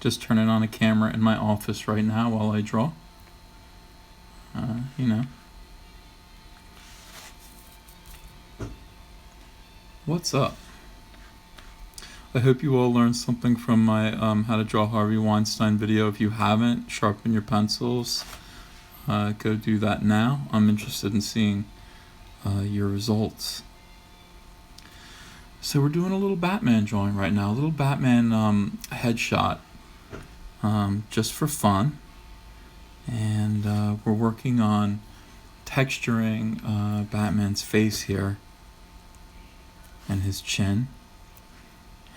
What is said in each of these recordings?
Just turning on a camera in my office right now while I draw. You know. What's up? I hope you all learned something from my how to draw Harvey Weinstein video. If you haven't, sharpen your pencils. Go do that now. I'm interested in seeing your results. So we're doing a little Batman drawing right now. A little Batman headshot. Just for fun. And we're working on texturing Batman's face here. And his chin.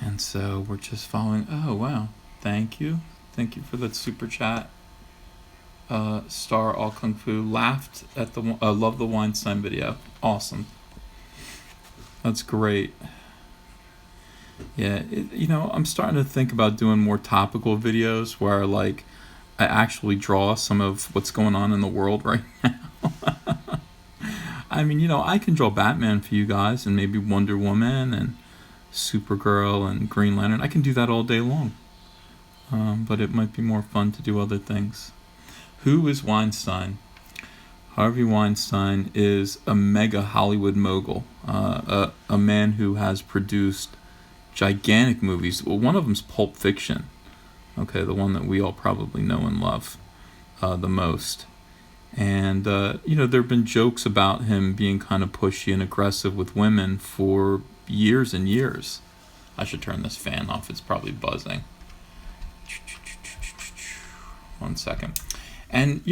And so we're just following. Oh, wow. Thank you. Thank you for that super chat. Star All Kung Fu laughed at the love the Weinstein video. Awesome. That's great. Yeah, I'm starting to think about doing more topical videos where like I actually draw some of what's going on in the world right now. I mean, I can draw Batman for you guys and maybe Wonder Woman and Supergirl and Green Lantern. I can do that all day long. But it might be more fun to do other things. Who is Weinstein? Harvey Weinstein is a mega Hollywood mogul. A man who has produced gigantic movies. Well, one of them's Pulp Fiction. Okay, the one that we all probably know and love the most. And, there have been jokes about him being kind of pushy and aggressive with women for years and years. I should turn this fan off. It's probably buzzing. 1 second. And,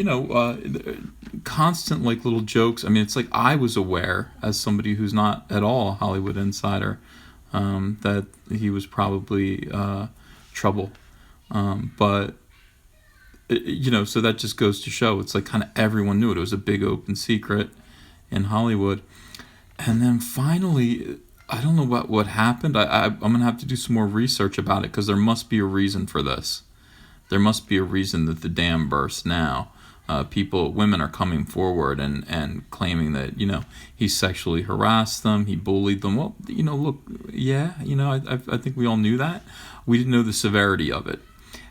constant, like, little jokes. I mean, it's like I was aware, as somebody who's not at all a Hollywood insider, that he was probably trouble. But so that just goes to show it's like kind of everyone knew it. It was a big open secret in Hollywood. And then finally, I don't know what happened. I'm going to have to do some more research about it because there must be a reason for this. There must be a reason that the dam burst now. Women are coming forward and claiming that, he sexually harassed them, he bullied them. Well, look, yeah, I think we all knew that. We didn't know the severity of it.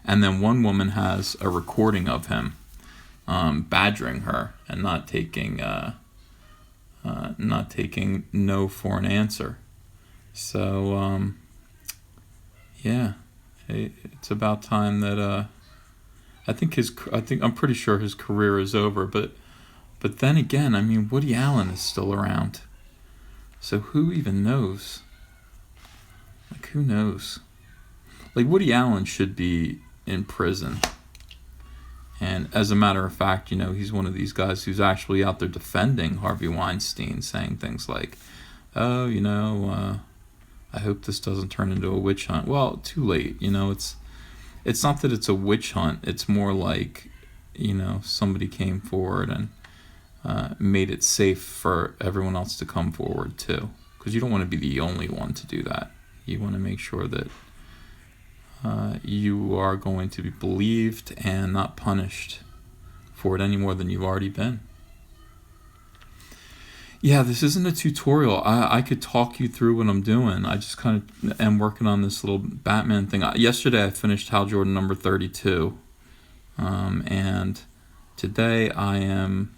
And then one woman has a recording of him badgering her and not taking no for an answer. So, yeah, it's about time that I'm pretty sure his career is over. But then again, I mean, Woody Allen is still around. So who even knows? Like, who knows? Like, Woody Allen should be in prison. And as a matter of fact, he's one of these guys who's actually out there defending Harvey Weinstein, saying things like, oh, I hope this doesn't turn into a witch hunt. Well, too late. It's not that it's a witch hunt. It's more like, somebody came forward and made it safe for everyone else to come forward too. Because you don't want to be the only one to do that. You want to make sure that you are going to be believed and not punished for it any more than you've already been. Yeah, this isn't a tutorial. I could talk you through what I'm doing. I just kind of am working on this little Batman thing. Yesterday I finished Hal Jordan number 32. And today I am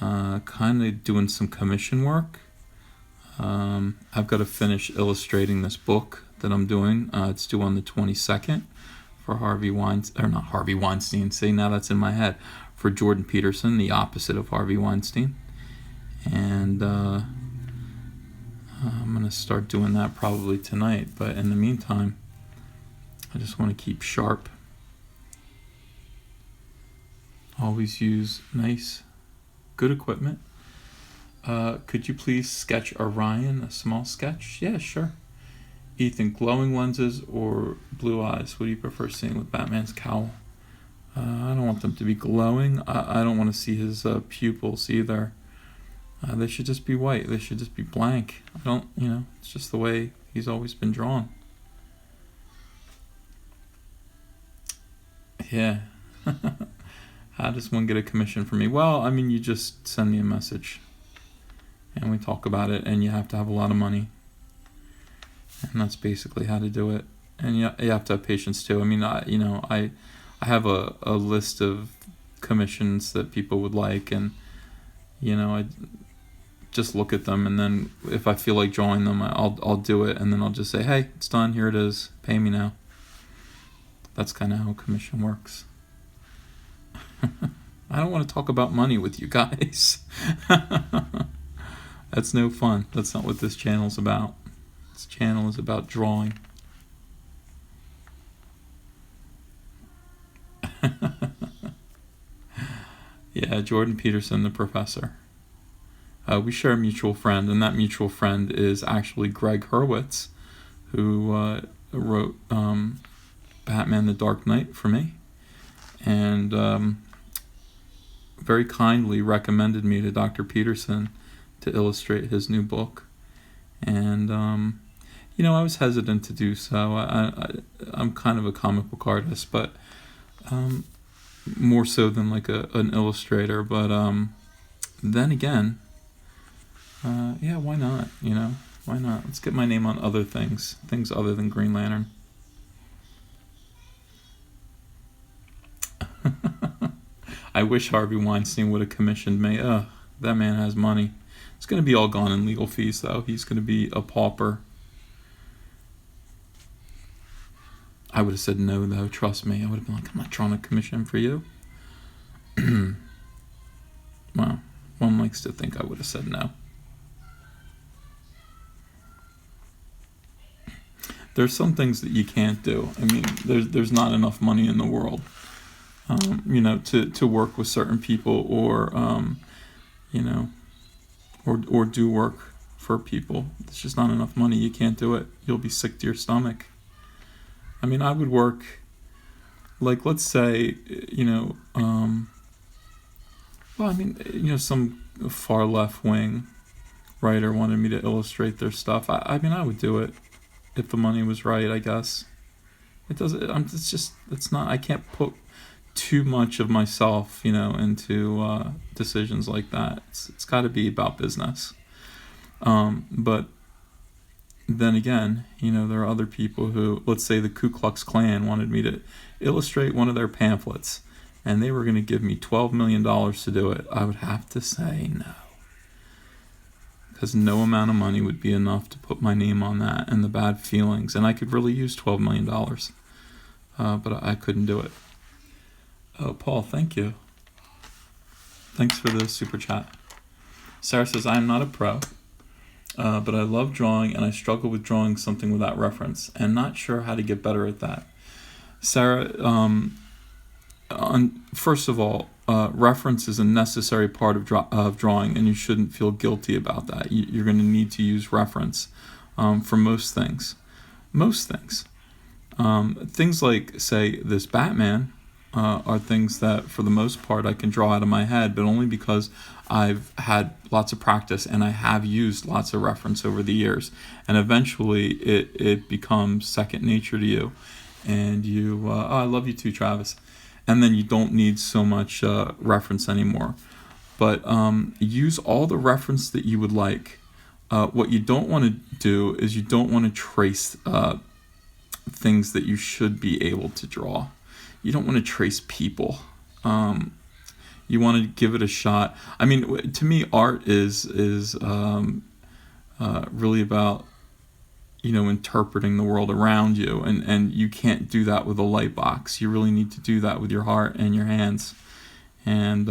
kind of doing some commission work. I've got to finish illustrating this book that I'm doing. It's due on the 22nd for not Harvey Weinstein. See, now that's in my head. For Jordan Peterson, the opposite of Harvey Weinstein. And I'm going to start doing that probably tonight. But in the meantime, I just want to keep sharp. Always use nice, good equipment. Could you please sketch Orion, a small sketch? Yeah, sure. Ethan, glowing lenses or blue eyes? What do you prefer seeing with Batman's cowl? I don't want them to be glowing. I don't want to see his pupils either. They should just be white. They should just be blank. It's just the way he's always been drawn. Yeah. How does one get a commission from me? Well, you just send me a message. And we talk about it, and you have to have a lot of money. And that's basically how to do it. and you have to have patience too. I mean, I have a list of commissions that people would like, and I just look at them, and then if I feel like drawing them, I'll do it, and then I'll just say, hey, it's done, here it is, pay me now. That's kind of how commission works. I don't want to talk about money with you guys. That's no fun. That's not what this channel's about. This channel is about drawing. Yeah, Jordan Peterson, the professor. We share a mutual friend, and that mutual friend is actually Greg Hurwitz, who wrote Batman the Dark Knight for me, and very kindly recommended me to Dr. Peterson to illustrate his new book. And I was hesitant to do so. I'm kind of a comic book artist, but more so than like an illustrator. But then again, yeah, why not? Why not? Let's get my name on other things other than Green Lantern. I wish Harvey Weinstein would have commissioned me. Ugh, that man has money. It's going to be all gone in legal fees, though. He's going to be a pauper. I would have said no, though. Trust me. I would have been like, I'm not trying to commission for you. Well, one likes to think I would have said no. There's some things that you can't do. I mean, there's not enough money in the world, to work with certain people, or or do work for people. There's just not enough money. You can't do it. You'll be sick to your stomach. I mean, I would work, like, let's say, some far left wing writer wanted me to illustrate their stuff. I mean, I would do it if the money was right, I guess. It doesn't. It's not. I can't put too much of myself, into decisions like that. It's got to be about business. But then again, there are other people who, let's say the Ku Klux Klan wanted me to illustrate one of their pamphlets, and they were going to give me $12 million to do it. I would have to say no, because no amount of money would be enough to put my name on that, and the bad feelings, and I could really use $12 million, but I couldn't do it. Oh, Paul, thank you. Thanks for the super chat. Sarah says, I am not a pro, but I love drawing, and I struggle with drawing something without reference, and not sure how to get better at that. Sarah, first of all, reference is a necessary part of drawing, and you shouldn't feel guilty about that. You're going to need to use reference for most things. Things like, say, this Batman, are things that, for the most part, I can draw out of my head, but only because I've had lots of practice and I have used lots of reference over the years. And eventually, it becomes second nature to you. And you, I love you too, Travis. And then you don't need so much reference anymore. But use all the reference that you would like. What you don't want to do is you don't want to trace things that you should be able to draw. You don't want to trace people. You want to give it a shot. I mean, to me, art is really about, interpreting the world around you, and you can't do that with a light box. You really need to do that with your heart and your hands. And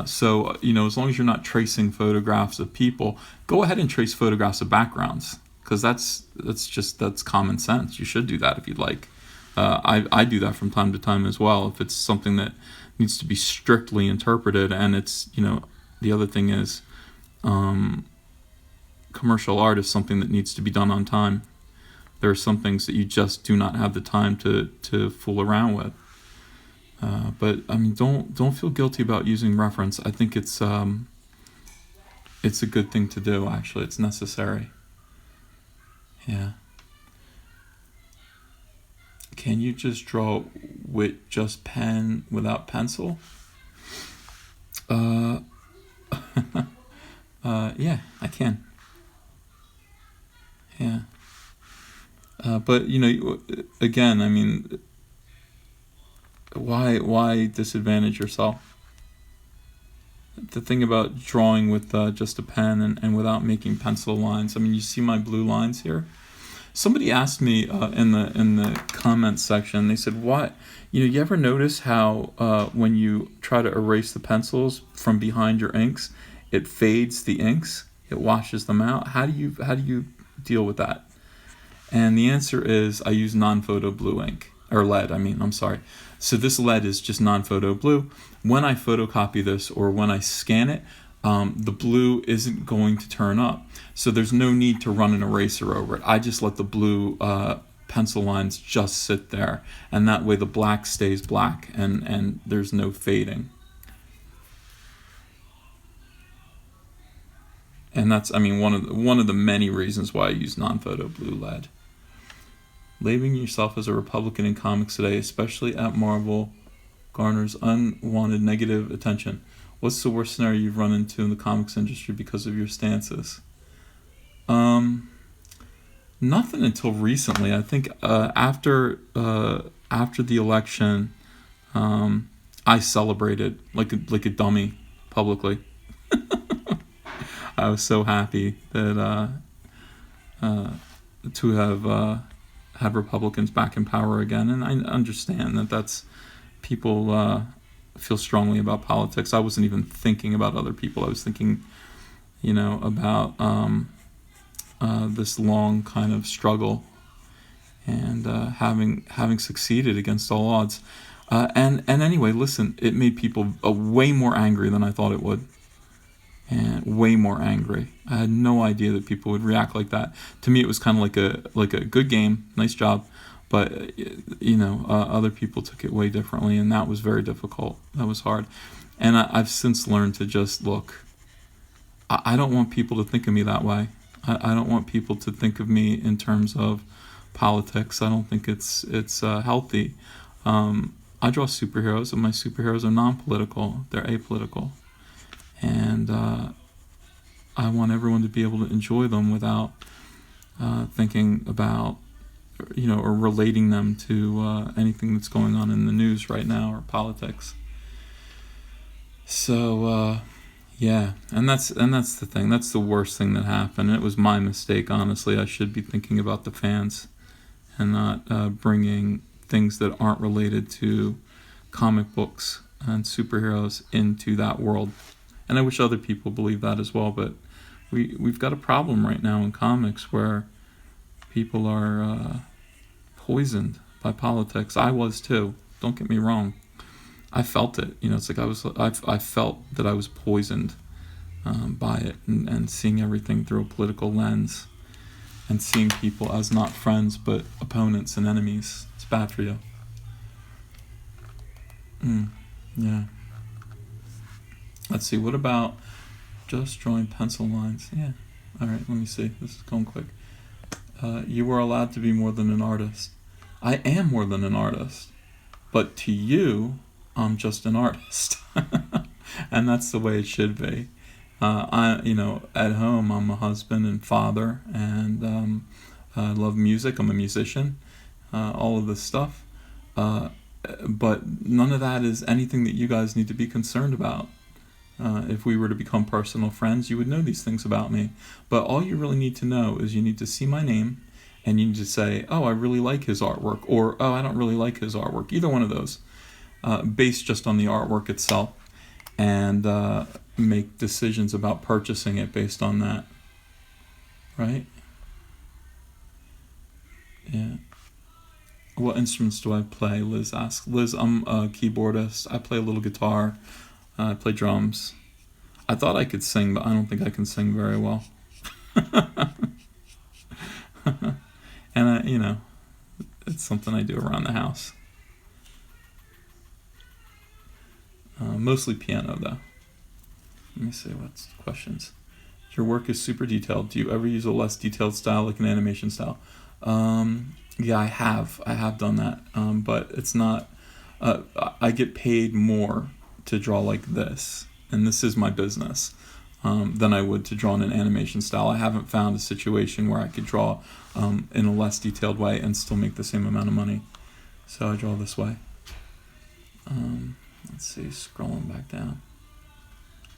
so, as long as you're not tracing photographs of people, go ahead and trace photographs of backgrounds, because that's common sense. You should do that if you'd like. I do that from time to time as well, if it's something that needs to be strictly interpreted. And it's, the other thing is, commercial art is something that needs to be done on time. There are some things that you just do not have the time to fool around with. But I mean, don't feel guilty about using reference. I think it's a good thing to do. Actually, it's necessary. Yeah. Can you just draw with just pen without pencil? Yeah, I can. Yeah. But again, I mean, why disadvantage yourself? The thing about drawing with just a pen and without making pencil lines. I mean, you see my blue lines here. Somebody asked me in the comments section. They said, "What? You ever notice how when you try to erase the pencils from behind your inks, it fades the inks, it washes them out? How do you deal with that?" And the answer is, I use non-photo blue ink, or lead. I'm sorry. So this lead is just non-photo blue. When I photocopy this or when I scan it, the blue isn't going to turn up. So there's no need to run an eraser over it. I just let the blue pencil lines just sit there, and that way the black stays black and there's no fading. And that's, one of the many reasons why I use non-photo blue lead. Labeling yourself as a Republican in comics today, especially at Marvel, garners unwanted negative attention. What's the worst scenario you've run into in the comics industry because of your stances? Nothing until recently. I think after the election, I celebrated like a dummy publicly. I was so happy that to have had Republicans back in power again, and I understand that that's people feel strongly about politics. I wasn't even thinking about other people. I was thinking, about this long kind of struggle and having succeeded against all odds. And anyway, listen, it made people way more angry than I thought it would. And way more angry. I had no idea that people would react like that. To me, it was kind of like a good game, nice job, but other people took it way differently, and that was very difficult. That was hard, and I've since learned to just look. I don't want people to think of me that way. I don't want people to think of me in terms of politics. I don't think it's healthy. I draw superheroes, and my superheroes are non-political. They're apolitical. And I want everyone to be able to enjoy them without thinking about, or relating them to anything that's going on in the news right now or politics. So yeah, and that's the thing. That's the worst thing that happened. It was my mistake, honestly. I should be thinking about the fans and not bringing things that aren't related to comic books and superheroes into that world. And I wish other people believe that as well, but we've got a problem right now in comics where people are poisoned by politics. I was too. Don't get me wrong. I felt it. It's like I felt that I was poisoned by it, and seeing everything through a political lens, and seeing people as not friends but opponents and enemies. It's bad for you. Yeah. Let's see, what about just drawing pencil lines? Yeah. All right, let me see. This is going quick. You were allowed to be more than an artist. I am more than an artist. But to you, I'm just an artist. And that's the way it should be. At home, I'm a husband and father, and I love music. I'm a musician, all of this stuff. But none of that is anything that you guys need to be concerned about. If we were to become personal friends, you would know these things about me. But all you really need to know is you need to see my name, and you need to say, oh, I really like his artwork, or oh, I don't really like his artwork. Either one of those, based just on the artwork itself, and make decisions about purchasing it based on that. Right? Yeah. What instruments do I play? Liz asks. Liz, I'm a keyboardist. I play a little guitar. I play drums. I thought I could sing, but I don't think I can sing very well. And it's something I do around the house. Mostly piano, though. Let me see what's questions. Your work is super detailed. Do you ever use a less detailed style, like an animation style? Yeah, I have. I have done that. But it's not. I get paid more to draw like this, and this is my business. than I would to draw in an animation style. I haven't found a situation where I could draw in a less detailed way and still make the same amount of money. So I draw this way. Let's see, scrolling back down.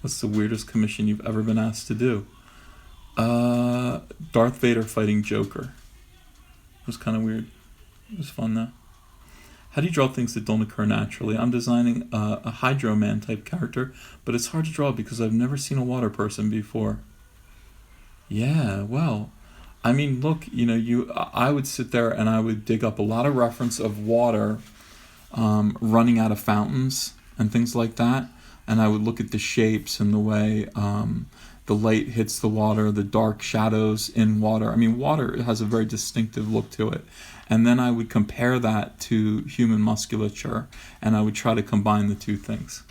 What's the weirdest commission you've ever been asked to do? Darth Vader fighting Joker. It was kind of weird. It was fun though. How do you draw things that don't occur naturally? I'm designing a Hydro Man type character, but it's hard to draw because I've never seen a water person before. Yeah, well, I mean, look, I would sit there and I would dig up a lot of reference of water running out of fountains and things like that, and I would look at the shapes and the way the light hits the water, the dark shadows in water. I mean, water has a very distinctive look to it. And then I would compare that to human musculature, and I would try to combine the two things.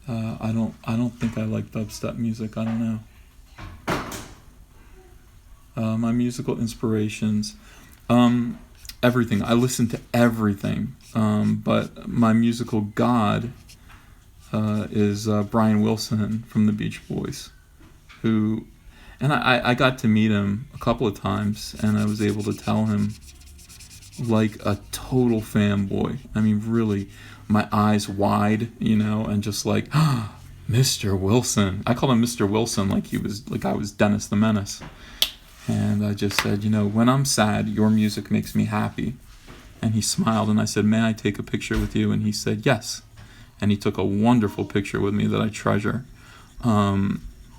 I don't think I like dubstep music. I don't know. My musical inspirations, everything. I listen to everything. But my musical god is Brian Wilson from the Beach Boys, who. And I got to meet him a couple of times, and I was able to tell him, like a total fanboy. I mean, really, my eyes wide, and just like, Mr. Wilson. I called him Mr. Wilson like I was Dennis the Menace. And I just said, when I'm sad, your music makes me happy. And he smiled, and I said, may I take a picture with you? And he said, yes. And he took a wonderful picture with me that I treasure.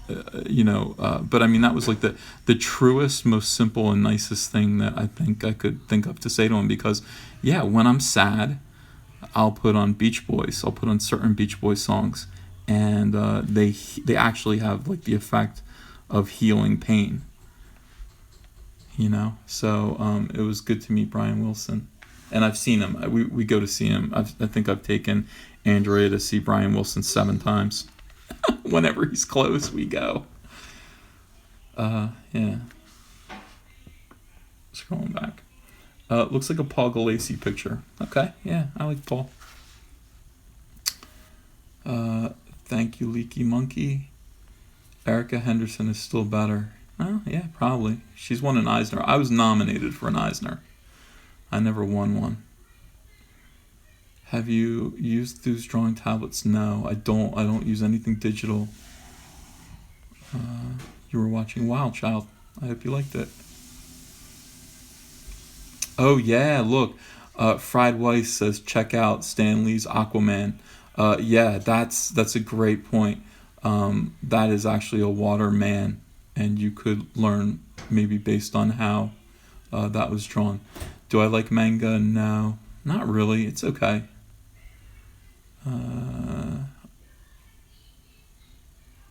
But I mean, that was like the truest, most simple and nicest thing that I think I could think of to say to him, because when I'm sad, I'll put on Beach Boys. I'll put on certain Beach Boys songs, and they actually have like the effect of healing pain. So it was good to meet Brian Wilson, and I've seen him. We go to see him. I think I've taken Andrea to see Brian Wilson 7 times. Whenever he's close, we go. Yeah. Scrolling back. Looks like a Paul Galassi picture. Okay, yeah, I like Paul. Thank you, Leaky Monkey. Erica Henderson is still better. Oh, yeah, probably. She's won an Eisner. I was nominated for an Eisner. I never won one. Have you used those drawing tablets? No, I don't. I don't use anything digital. You were watching Wild Child. I hope you liked it. Oh yeah, look. Fried Weiss says check out Stan Lee's Aquaman. Yeah, that's a great point. That is actually a water man, and you could learn maybe based on how that was drawn. Do I like manga? No, not really. It's okay.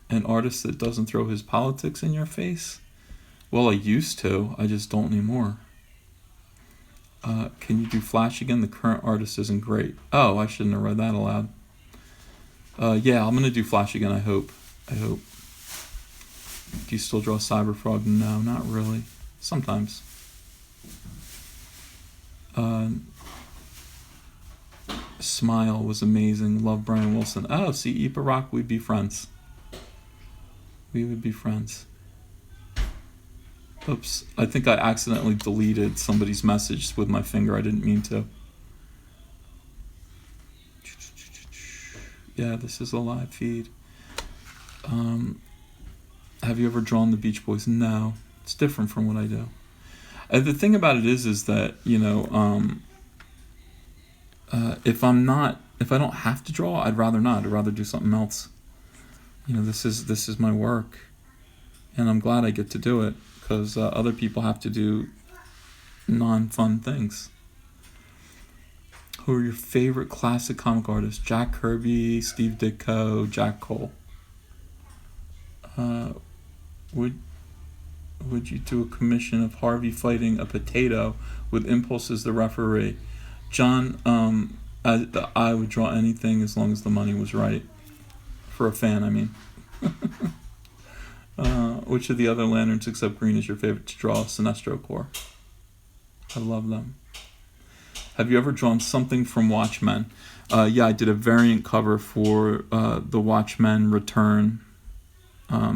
An artist that doesn't throw his politics in your face? Well, I used to. I just don't anymore. Can you do Flash again? The current artist isn't great. Oh, I shouldn't have read that aloud. Yeah, I'm going to do Flash again, I hope. Do you still draw Cyberfrog? No, not really. Sometimes. Smile was amazing. Love Brian Wilson. Oh, see, Ipa Rock, we'd be friends. We would be friends. Oops, I think I accidentally deleted somebody's message with my finger. I didn't mean to. Yeah, this is a live feed. Have you ever drawn the Beach Boys? No, it's different from what I do. The thing about it is that, if I don't have to draw, I'd rather not. I'd rather do something else. This is my work, and I'm glad I get to do it, because other people have to do non-fun things. Who are your favorite classic comic artists? Jack Kirby, Steve Ditko, Jack Cole. Would you do a commission of Harvey fighting a potato with Impulse as the referee? John, I would draw anything as long as the money was right. For a fan, I mean. Which of the other lanterns except green is your favorite to draw? Sinestro Corps. I love them. Have you ever drawn something from Watchmen? Yeah, I did a variant cover for the Watchmen Return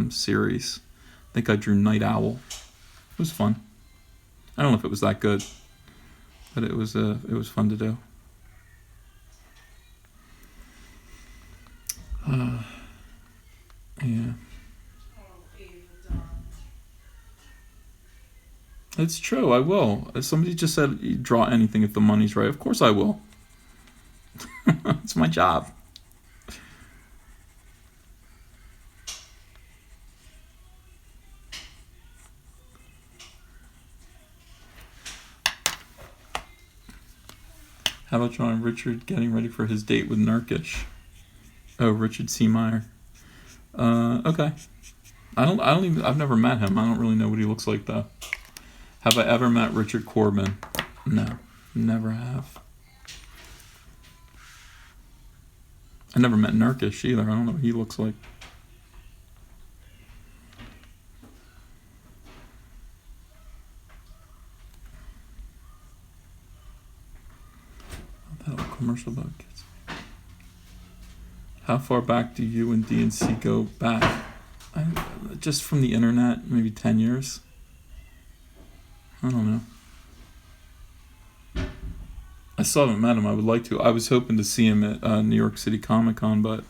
series. I think I drew Night Owl. It was fun. I don't know if it was that good, but it was fun to do. Yeah. It's true, I will. Somebody just said, "You draw anything if the money's right." Of course I will. It's my job. How about drawing Richard getting ready for his date with Nurkic? Oh, Richard C. Meyer. Okay. I've never met him. I don't really know what he looks like, though. Have I ever met Richard Corbin? No, never have. I never met Nurkic either. I don't know what he looks like. That little commercial about kids. How far back do you and DNC go back? Just from the internet, maybe 10 years. I don't know. I still haven't met him. I would like to. I was hoping to see him at New York City Comic Con, but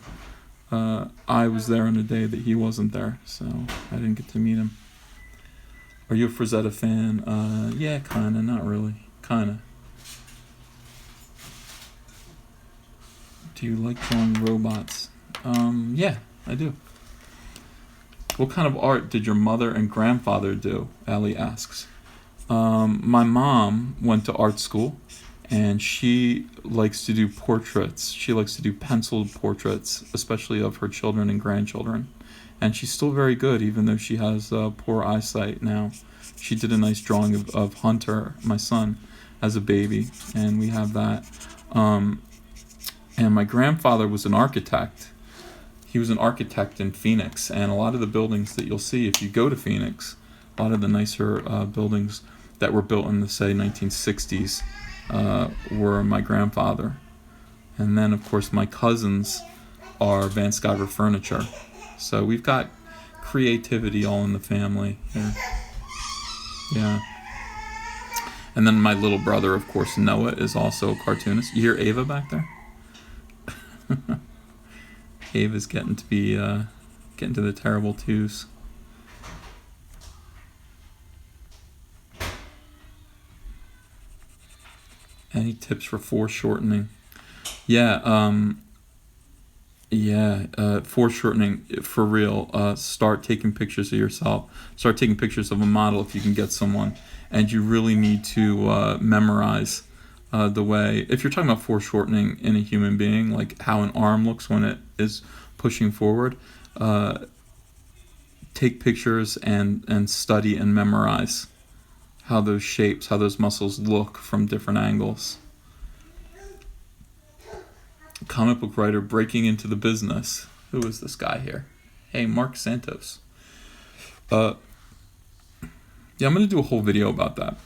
I was there on a day that he wasn't there, so I didn't get to meet him. Are you a Frazetta fan? Yeah, kinda. Not really. Kinda. Do you like drawing robots? Yeah, I do. What kind of art did your mother and grandfather do? Ellie asks. My mom went to art school, and she likes to do portraits. She likes to do penciled portraits, especially of her children and grandchildren. And she's still very good, even though she has poor eyesight now. She did a nice drawing of Hunter, my son, as a baby, and we have that. And my grandfather was an architect. He was an architect in Phoenix, and a lot of the buildings that you'll see if you go to Phoenix, a lot of the nicer buildings that were built in the, say, 1960s were my grandfather. And then, of course, my cousins are Van Sciver Furniture. So we've got creativity all in the family here. Yeah. And then my little brother, of course, Noah, is also a cartoonist. You hear Ava back there? Ava's getting to the terrible twos. Any tips for foreshortening? Yeah, foreshortening for real. Start taking pictures of yourself. Start taking pictures of a model if you can get someone. And you really need to memorize the way. If you're talking about foreshortening in a human being, like how an arm looks when it is pushing forward, take pictures and study and memorize how those shapes, how those muscles look from different angles. Comic book writer breaking into the business. Who is this guy here? Hey, Mark Santos. Yeah, I'm gonna do a whole video about that.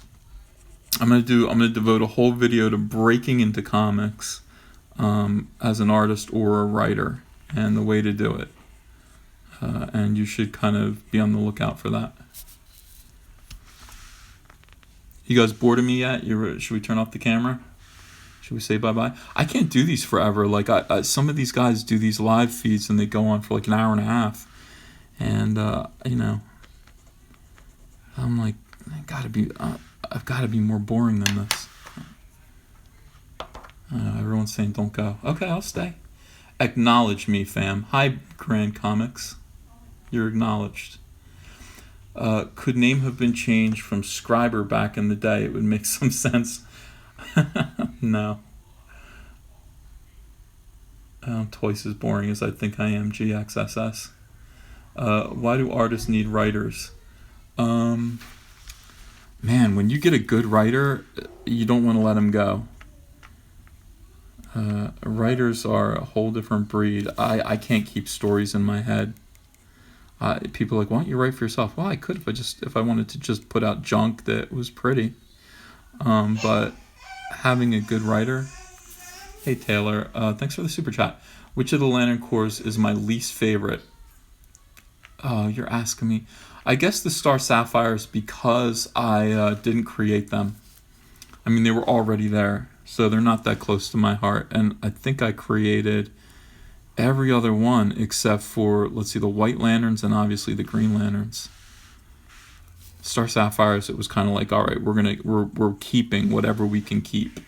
I'm gonna devote a whole video to breaking into comics as an artist or a writer and the way to do it. And you should kind of be on the lookout for that. You guys bored of me yet? Should we turn off the camera? Should we say bye-bye? I can't do these forever. Like some of these guys do these live feeds and they go on for like an hour and a half. And, I'm like, I've got to be more boring than this. Everyone's saying don't go. Okay, I'll stay. Acknowledge me, fam. Hi, Grand Comics. You're acknowledged. Could name have been changed from Scriber back in the day? It would make some sense. No. I'm twice as boring as I think I am. GXSS. Why do artists need writers? Man, when you get a good writer, you don't want to let them go. Writers are a whole different breed. I can't keep stories in my head. People are like, why don't you write for yourself? Well, I could if I wanted to just put out junk that was pretty. But Having a good writer. Hey Taylor, thanks for the super chat. Which of the Lantern Corps is my least favorite? Oh, you're asking me. I guess the Star Sapphires, because I didn't create them. I mean, they were already there, so they're not that close to my heart. And I think I created every other one except for, let's see, the White Lanterns and obviously the Green Lanterns. Star Sapphires, it was kind of like, all right, we're keeping whatever we can keep.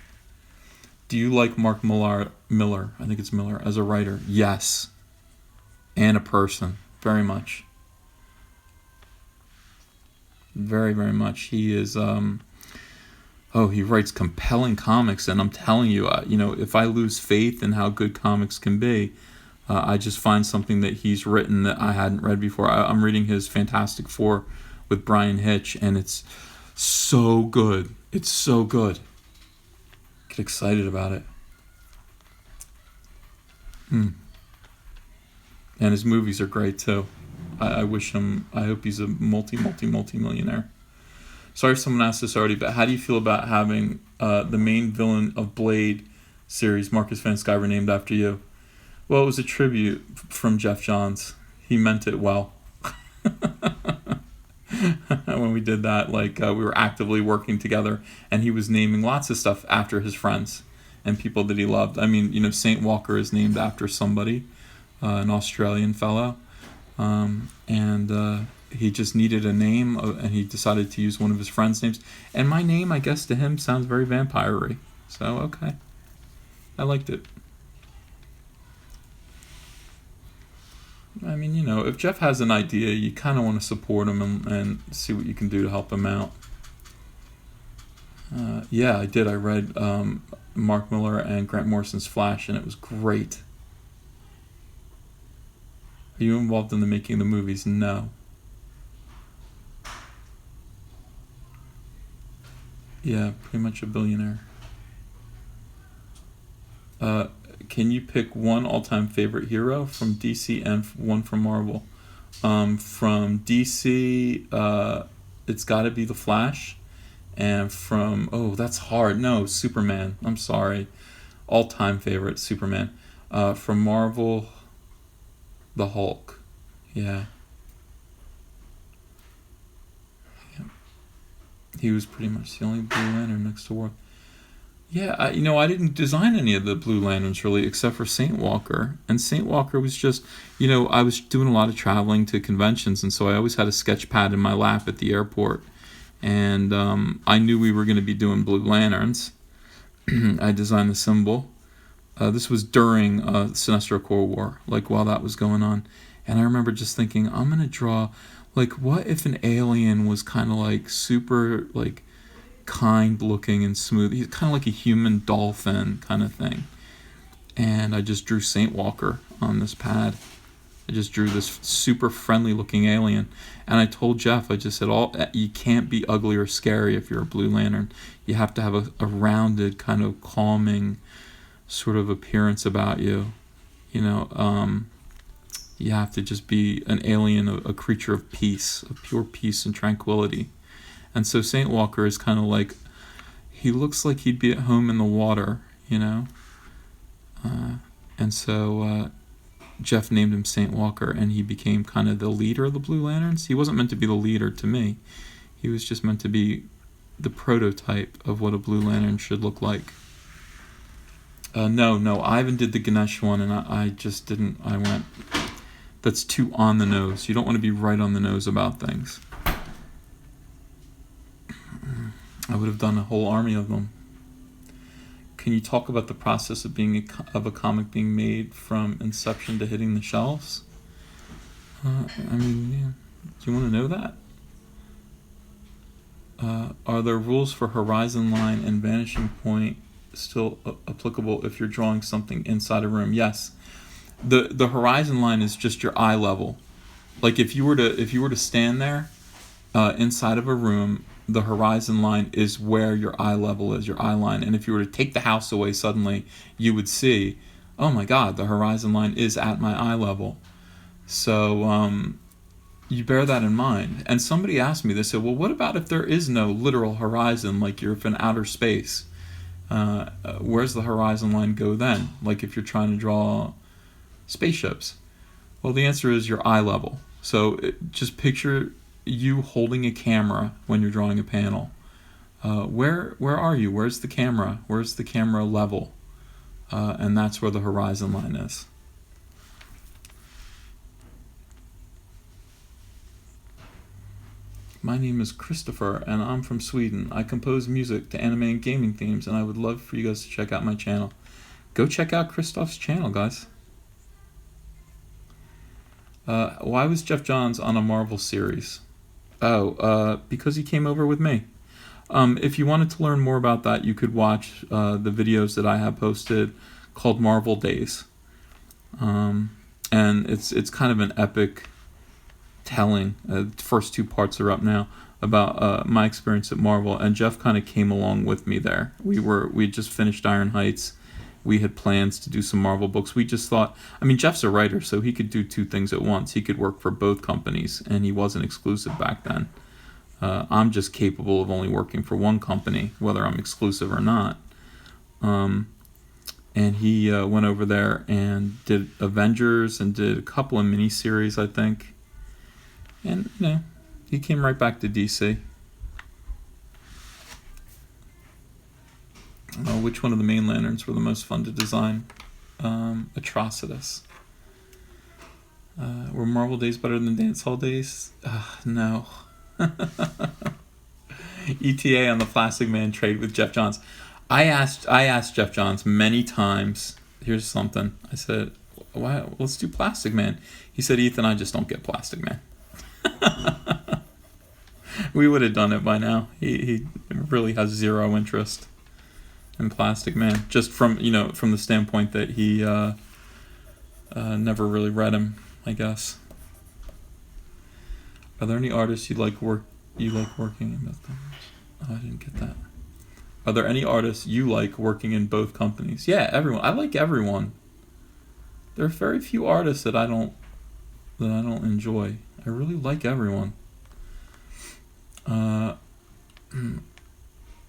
Do you like Mark Miller? I think it's Miller as a writer. Yes, and a person, very much. Very, very much. He is. He writes compelling comics, and I'm telling you, if I lose faith in how good comics can be, I just find something that he's written that I hadn't read before. I'm reading his Fantastic Four with Brian Hitch, and it's so good. It's so good. Get excited about it. And his movies are great too. I hope he's a multi-millionaire. Sorry if someone asked this already, but how do you feel about having the main villain of Blade series, Marcus Van Sciver, named after you? Well, it was a tribute from Jeff Johns. He meant it well. When we did that, we were actively working together, and he was naming lots of stuff after his friends and people that he loved. I mean, Saint Walker is named after somebody, an Australian fellow, and he just needed a name, and he decided to use one of his friends' names. And my name, I guess, to him sounds very vampire-y. So, okay. I liked it. I mean, if Jeff has an idea, you kind of want to support him and see what you can do to help him out. Yeah, I did. I read Mark Miller and Grant Morrison's Flash, and it was great. Are you involved in the making of the movies? No. Yeah, pretty much a billionaire. Can you pick one all-time favorite hero from DC and one from Marvel? From DC, it's got to be The Flash. And that's hard. No, Superman. I'm sorry. All-time favorite, Superman. From Marvel, the Hulk. Yeah. He was pretty much the only Blue Lantern next to War. Yeah, I didn't design any of the Blue Lanterns really, except for Saint Walker. And Saint Walker was just, I was doing a lot of traveling to conventions, and so I always had a sketch pad in my lap at the airport. And I knew we were going to be doing Blue Lanterns. I designed the symbol. This was during Sinestro Corps War, while that was going on. And I remember just thinking, I'm going to draw, what if an alien was kind of super, kind looking and smooth. He's kind of like a human dolphin kind of thing. And I just drew Saint Walker on this pad. I just drew this super friendly looking alien. And I told Jeff, I just said, you can't be ugly or scary if you're a Blue Lantern. You have to have a rounded, kind of calming sort of appearance about you. You have to just be an alien, a creature of peace, of pure peace and tranquility. And so Saint Walker is kind of he looks like he'd be at home in the water, and so Jeff named him Saint Walker, and he became kind of the leader of the Blue Lanterns. He wasn't meant to be the leader to me. He was just meant to be the prototype of what a Blue Lantern should look like. No, Ivan did the Ganesh one, and I just didn't. I went, that's too on the nose. You don't want to be right on the nose about things. I would have done a whole army of them. Can you talk about the process of a comic being made from inception to hitting the shelves? Yeah. Do you want to know that? Are there rules for horizon line and vanishing point still applicable if you're drawing something inside a room? Yes. The horizon line is just your eye level. If you were to stand there inside of a room, the horizon line is where your eye level is, your eye line. And if you were to take the house away suddenly, you would see, oh my God, the horizon line is at my eye level. So you bear that in mind. And somebody asked me, they said, well, what about if there is no literal horizon, you're in outer space? Where's the horizon line go then? Like if you're trying to draw spaceships. Well, the answer is your eye level. So just picture you holding a camera when you're drawing a panel. Where are you? Where's the camera? Where's the camera level? And that's where the horizon line is. My name is Christopher, and I'm from Sweden. I compose music to anime and gaming themes, and I would love for you guys to check out my channel. Go check out Christoph's channel, guys. Why was Jeff Johns on a Marvel series? Because he came over with me. If you wanted to learn more about that, you could watch the videos that I have posted called Marvel Days. And it's kind of an epic telling. The first 2 parts are up now about my experience at Marvel, and Jeff kind of came along with me there. We just finished Iron Heights. We had plans to do some Marvel books. We just thought, I mean, Jeff's a writer, so he could do 2 things at once. He could work for both companies, and he wasn't exclusive back then. I'm just capable of only working for one company, whether I'm exclusive or not. And he went over there and did Avengers and did a couple of miniseries, I think. And, he came right back to DC. Which one of the main lanterns were the most fun to design? Atrocitus. Were Marvel Days better than Dance Hall Days? No. ETA on the Plastic Man trade with Jeff Johns. I asked Jeff Johns many times. Here's something. I said, "Why? Let's do Plastic Man." He said, "Ethan, I just don't get Plastic Man." We would have done it by now. He really has zero interest in Plastic Man, just from the standpoint that he never really read him, I guess. Are there any artists you like working in both companies? Oh, I didn't get that. Are there any artists you like working in both companies? Yeah, everyone. I like everyone. There are very few artists that I don't enjoy. I really like everyone.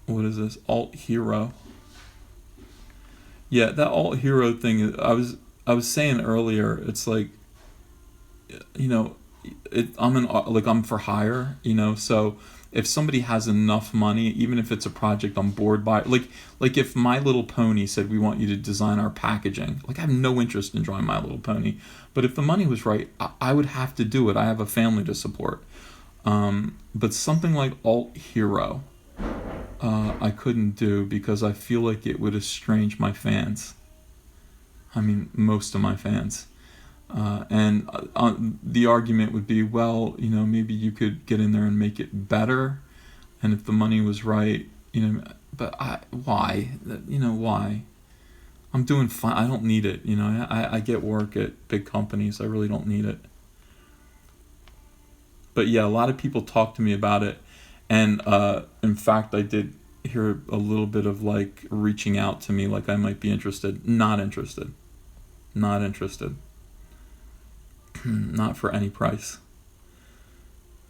What is this? Alt Hero. Yeah, that alt hero thing. I was saying earlier. It's like, I'm for hire. So if somebody has enough money, even if it's a project I'm bored by, like if My Little Pony said we want you to design our packaging, I have no interest in drawing My Little Pony, but if the money was right, I would have to do it. I have a family to support. But something like Alt Hero, I couldn't do because I feel like it would estrange my fans. I mean, most of my fans. And the argument would be, well, maybe you could get in there and make it better, and if the money was right, but why? Why? I'm doing fine. I don't need it. I get work at big companies. I really don't need it. But yeah, a lot of people talk to me about it, and in fact, I did hear a little bit of reaching out to me, like I might be interested. Not interested. Not interested. Not for any price.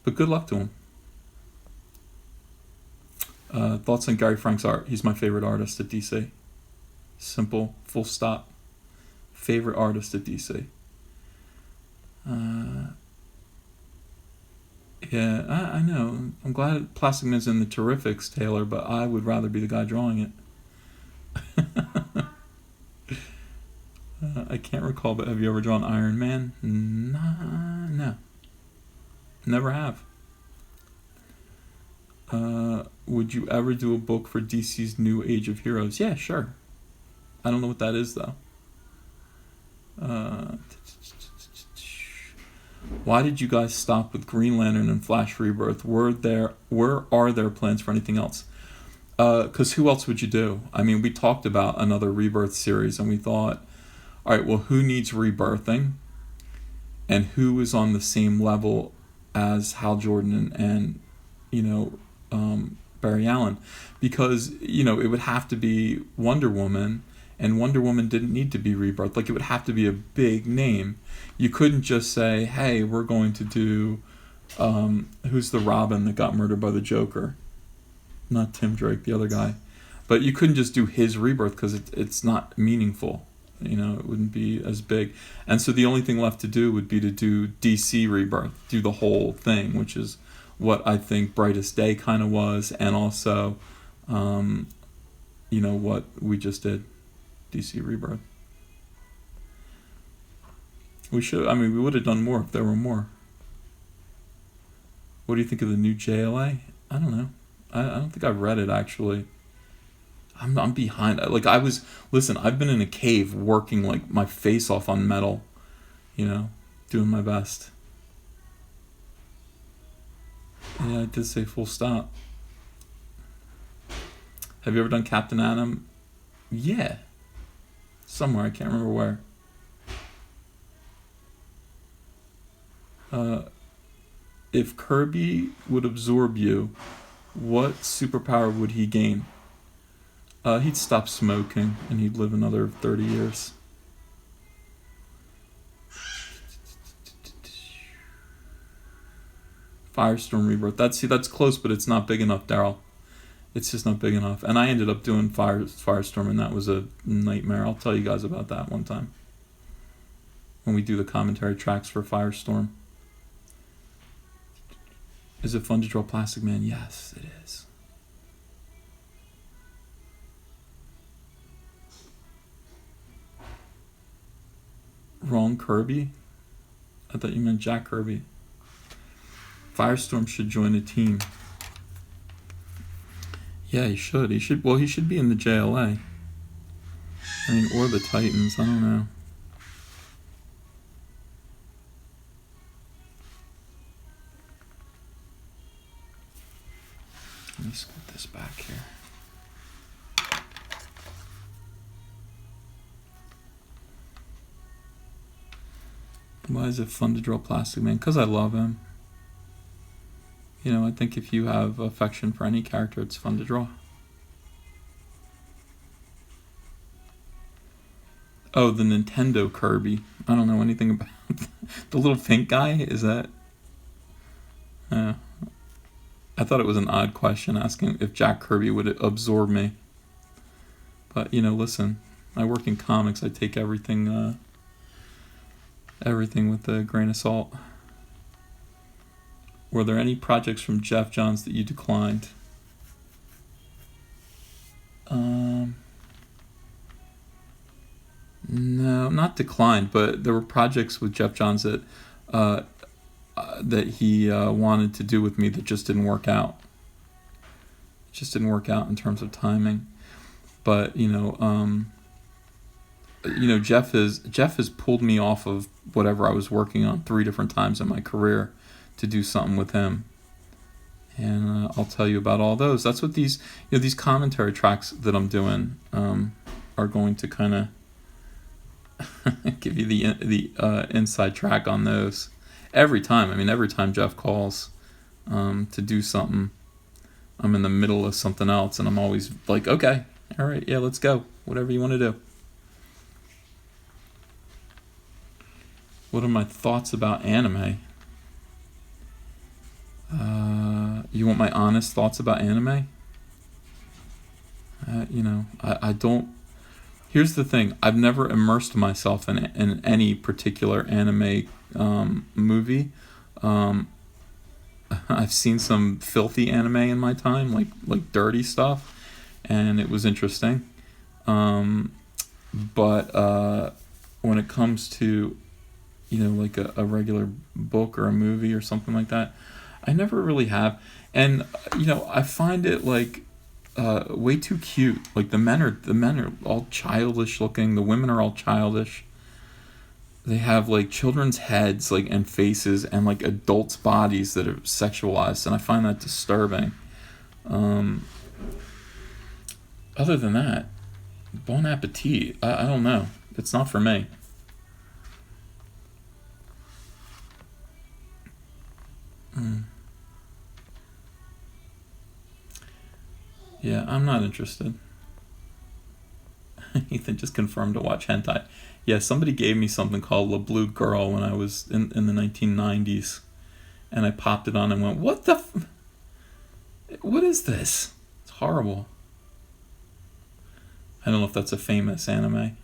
But good luck to him. Thoughts on Gary Frank's art? He's my favorite artist at DC. Simple, full stop. Favorite artist at DC. Yeah, I know. I'm glad Plastic Man's in the Terrifics, Taylor, but I would rather be the guy drawing it. I can't recall, but have you ever drawn Iron Man? No. Never have. Would you ever do a book for DC's New Age of Heroes? Yeah, sure. I don't know what that is, though. Why did you guys stop with Green Lantern and Flash Rebirth? Where are there plans for anything else? Because who else would you do? I mean, we talked about another Rebirth series, and we thought, all right, well, who needs rebirthing? And who is on the same level as Hal Jordan and Barry Allen? Because, it would have to be Wonder Woman, and Wonder Woman didn't need to be rebirthed. It would have to be a big name. You couldn't just say, hey, we're going to do, who's the Robin that got murdered by the Joker? Not Tim Drake, the other guy. But you couldn't just do his rebirth because it's not meaningful. It wouldn't be as big. And so the only thing left to do would be to do DC rebirth, do the whole thing, which is what I think Brightest Day kind of was, and also, what we just did, DC rebirth. We would have done more if there were more. What do you think of the new JLA? I don't know. I don't think I've read it, actually. I'm behind. Listen, I've been in a cave working like my face off on metal, doing my best. Yeah, I did say full stop. Have you ever done Captain Atom? Yeah. Somewhere, I can't remember where. If Kirby would absorb you, what superpower would he gain? He'd stop smoking and he'd live another 30 years. Firestorm rebirth. That's close, but it's not big enough, Daryl. It's just not big enough. And I ended up doing Firestorm, and that was a nightmare. I'll tell you guys about that one time when we do the commentary tracks for Firestorm. Is it fun to draw Plastic Man? Yes, it is. Wrong Kirby? I thought you meant Jack Kirby. Firestorm should join a team. Yeah, he should. He should be in the JLA. Or the Titans. I don't know. Let me split this back here. Why is it fun to draw Plastic Man? Because I love him. I think if you have affection for any character, it's fun to draw. Oh, the Nintendo Kirby. I don't know anything about the little pink guy. Is that? I thought it was an odd question asking if Jack Kirby would absorb me. But listen, I work in comics. I take everything with a grain of salt. Were there any projects from Jeff Johns that you declined? No, not declined, but there were projects with Jeff Johns that he wanted to do with me that just didn't work out. It just didn't work out in terms of timing. But Jeff has pulled me off of whatever I was working on 3 different times in my career to do something with him, and I'll tell you about all those. That's what these commentary tracks that I'm doing are going to kind of give you the inside track on those. Every time Jeff calls to do something, I'm in the middle of something else, and I'm always like, okay, all right, yeah, let's go, whatever you want to do. What are my thoughts about anime? You want my honest thoughts about anime? I don't. Here's the thing. I've never immersed myself in any particular anime movie. I've seen some filthy anime in my time, like dirty stuff, and it was interesting. But when it comes to like a regular book or a movie or something like that, I never really have. And I find it like way too cute. Like the men are all childish looking, the women are all childish. They have like children's heads like and faces and like adults' bodies that are sexualized, and I find that disturbing. Other than that, bon appetit. I don't know. It's not for me. Yeah, I'm not interested. Ethan just confirmed to watch hentai. Yeah, somebody gave me something called La Blue Girl when I was in the 1990s. And I popped it on and went, what is this? It's horrible. I don't know if that's a famous anime,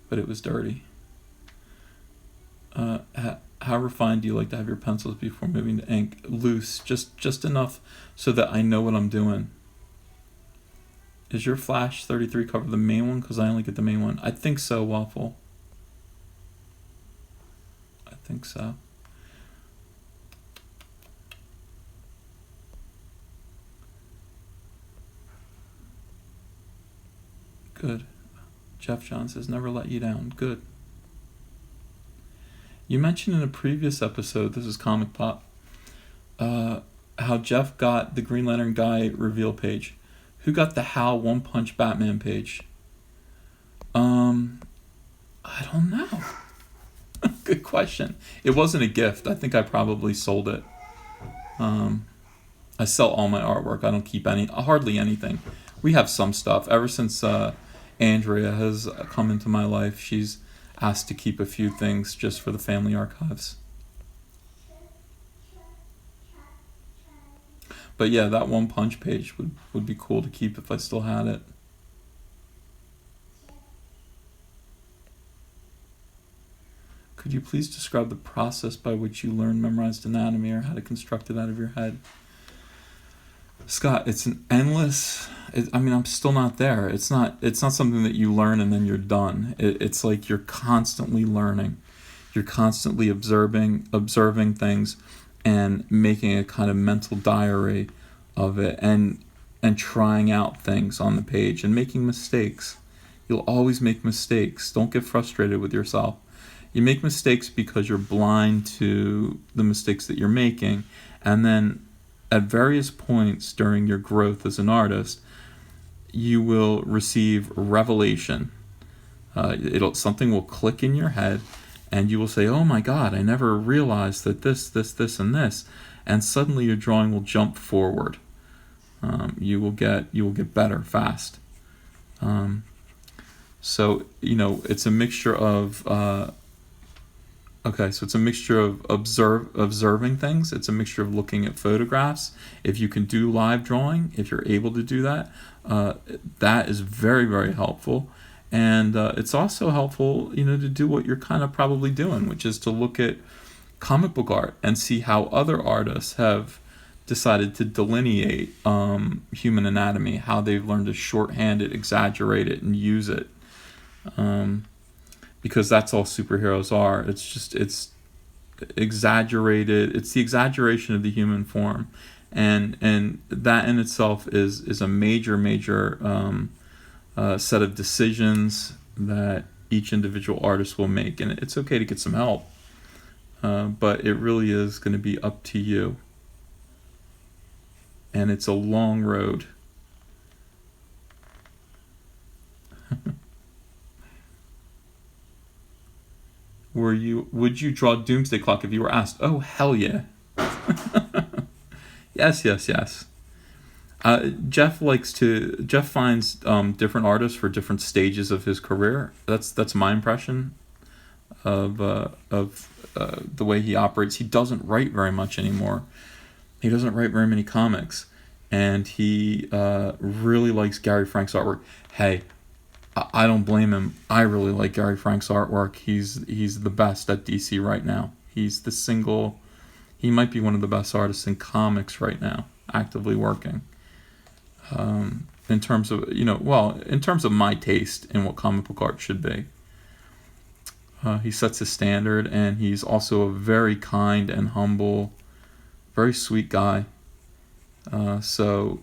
but it was dirty. How refined do you like to have your pencils before moving to ink? Loose, just enough so that I know what I'm doing. Is your Flash 33 cover the main one? Because I only get the main one. I think so, Waffle. I think so. Good. Jeff John says, never let you down. Good. You mentioned in a previous episode, this is Comic Pop, how Jeff got the Green Lantern guy reveal page. Who got the Hal One Punch Batman page? I don't know. Good question. It wasn't a gift. I think I probably sold it. I sell all my artwork. I don't keep hardly anything. We have some stuff. Ever since Andrea has come into my life, she's asked to keep a few things just for the family archives. But yeah, that One Punch page would be cool to keep if I still had it. Could you please describe the process by which you learn memorized anatomy or how to construct it out of your head? Scott, it's an endless... I'm still not there. It's not something that you learn and then you're done. It's like you're constantly learning. You're constantly observing things and making a kind of mental diary of it and trying out things on the page and making mistakes. You'll always make mistakes. Don't get frustrated with yourself. You make mistakes because you're blind to the mistakes that you're making, and then at various points during your growth as an artist, you will receive revelation. Something will click in your head, and you will say, "Oh my God, I never realized that this, and this," and suddenly your drawing will jump forward. You will get better fast. So it's a mixture of. So it's a mixture of observing things. It's a mixture of looking at photographs. If you can do live drawing, if you're able to do that, that is very, very helpful. And it's also helpful, to do what you're kind of probably doing, which is to look at comic book art and see how other artists have decided to delineate human anatomy, how they've learned to shorthand it, exaggerate it, and use it. Because that's all superheroes are. It's exaggerated. It's the exaggeration of the human form, and that in itself is a major set of decisions that each individual artist will make, and it's okay to get some help, but it really is going to be up to you, and it's a long road. Would you draw Doomsday Clock if you were asked? Oh, hell yeah. Yes. Jeff finds different artists for different stages of his career. That's my impression of the way he operates. He doesn't write very much anymore. He doesn't write very many comics, and he really likes Gary Frank's artwork. Hey, I don't blame him. I really like Gary Frank's artwork. He's the best at DC right now. He might be one of the best artists in comics right now, actively working. In terms of my taste in what comic book art should be. He sets a standard, and he's also a very kind and humble, very sweet guy. So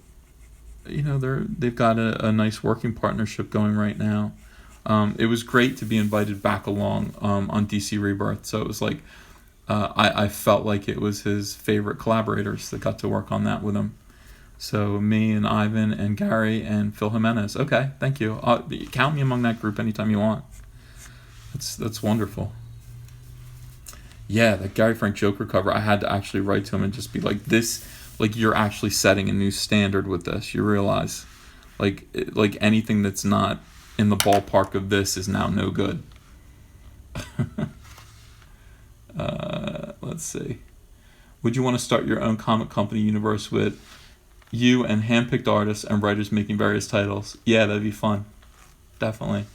they've got a nice working partnership going right now. It was great to be invited back along on DC Rebirth. So it was like I felt like it was his favorite collaborators that got to work on that with him. So me and Ivan and Gary and Phil Jimenez. Okay, thank you. Count me among that group anytime you want. That's wonderful. Yeah, that Gary Frank Joker cover, I had to actually write to him and just be like, this, like, you're actually setting a new standard with this. You realize, like anything that's not in the ballpark of this is now no good. Let's see. Would you want to start your own comic company universe with You and handpicked artists and writers making various titles. Yeah, that'd be fun. Definitely.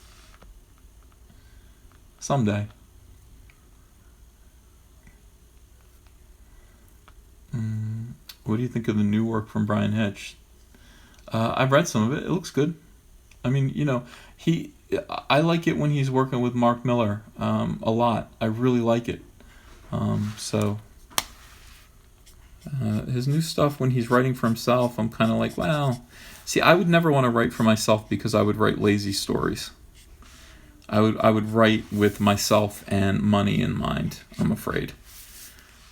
Someday. What do you think of the new work from Brian Hitch? I've read some of it. It looks good. I mean, he. I like it when he's working with Mark Miller a lot. I really like it. So his new stuff when he's writing for himself, I'm kind of like, well, see, I would never want to write for myself because I would write lazy stories. I would write with myself and money in mind, I'm afraid.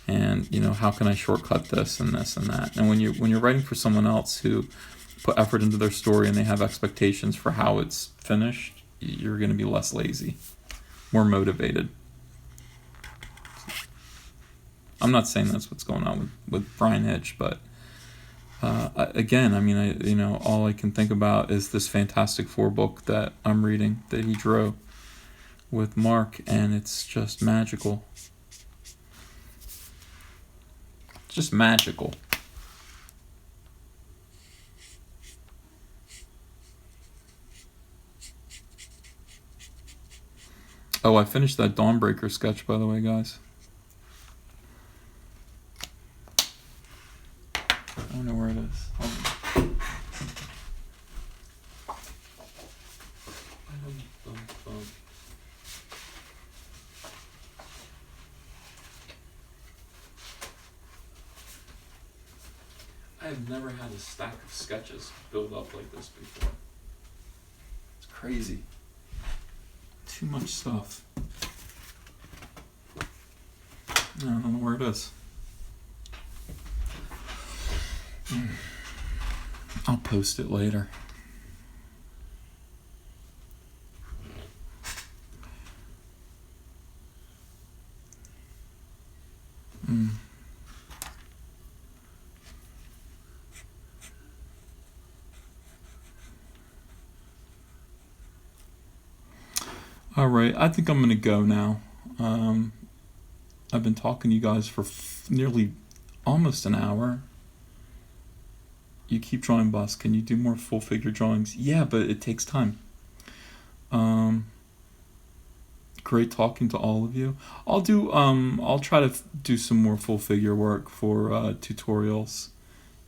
And how can I shortcut this and this and that? And when you're writing for someone else who put effort into their story and they have expectations for how it's finished, you're going to be less lazy, more motivated. I'm not saying that's what's going on with Brian Hitch, but again, I mean, all I can think about is this Fantastic Four book that I'm reading that he drew with Mark, and it's just magical. Just magical. Oh, I finished that Dawnbreaker sketch, by the way, guys. I don't know where it is. Hold on. I have never had a stack of sketches build up like this before. It's crazy. Too much stuff. I don't know where it is. I'll post it later. All right, I think I'm gonna go now. I've been talking to you guys for nearly almost an hour. You keep drawing, boss. Can you do more full figure drawings? Yeah, but it takes time. Great talking to all of you. I'll try to do some more full figure work for tutorials,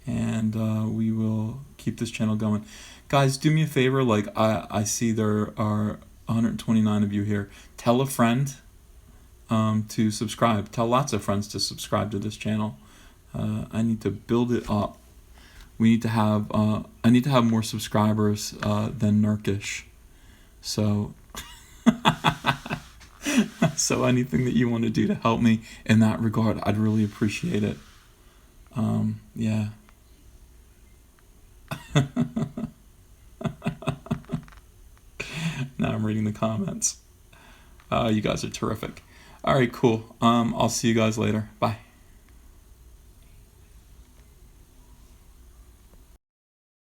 and we will keep this channel going. Guys, do me a favor. Like I see there are 129 of you here. Tell a friend to subscribe. Tell lots of friends to subscribe to this channel. I need to build it up. We need to have. I need to have more subscribers than Nurkish. So, so anything that you want to do to help me in that regard, I'd really appreciate it. Yeah. Now I'm reading the comments. You guys are terrific. All right, cool. I'll see you guys later. Bye.